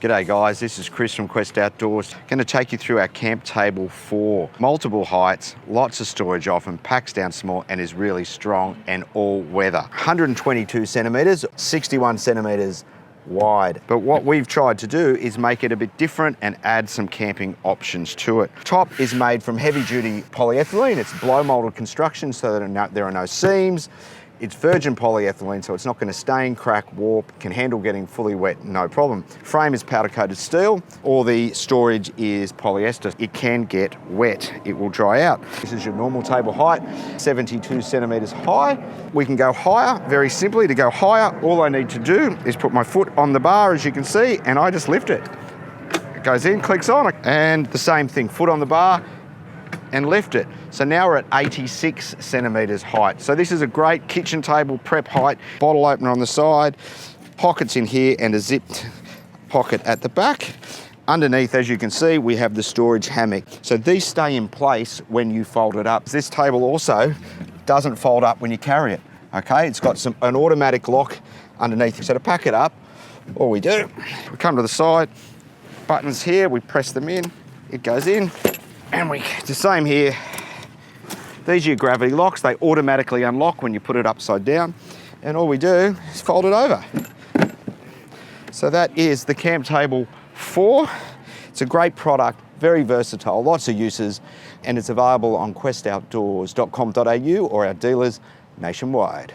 G'day guys, this is Chris from Quest Outdoors. Going to take you through our camp table 4. Multiple heights, lots of storage often, packs down small and is really strong and all weather. 122 centimetres, 61 centimetres wide. But what we've tried to do is make it a bit different and add some camping options to it. Top is made from heavy duty polyethylene. It's blow molded construction so that there are no seams. It's virgin polyethylene, so it's not going to stain, crack, warp, can handle getting fully wet, no problem. Frame is powder coated steel, or the storage is polyester. It can get wet, it will dry out. This is your normal table height, 72 centimetres high. We can go higher, very simply. To go higher, all I need to do is put my foot on the bar, as you can see, and I just lift it. It goes in, clicks on, and the same thing, foot on the bar, and lift it. So now we're at 86 centimetres height. So this is a great kitchen table prep height. Bottle opener on the side, pockets in here and a zipped pocket at the back. Underneath, as you can see, we have the storage hammock. So these stay in place when you fold it up. This table also doesn't fold up when you carry it, okay? It's got an automatic lock underneath. So to pack it up, all we do, we come to the side, buttons here, we press them in, it goes in, and the same here. These are your gravity locks. They automatically unlock when you put it upside down. And all we do is fold it over. So that is the Camp Table 4. It's a great product, very versatile, lots of uses, and it's available on questoutdoors.com.au or our dealers nationwide.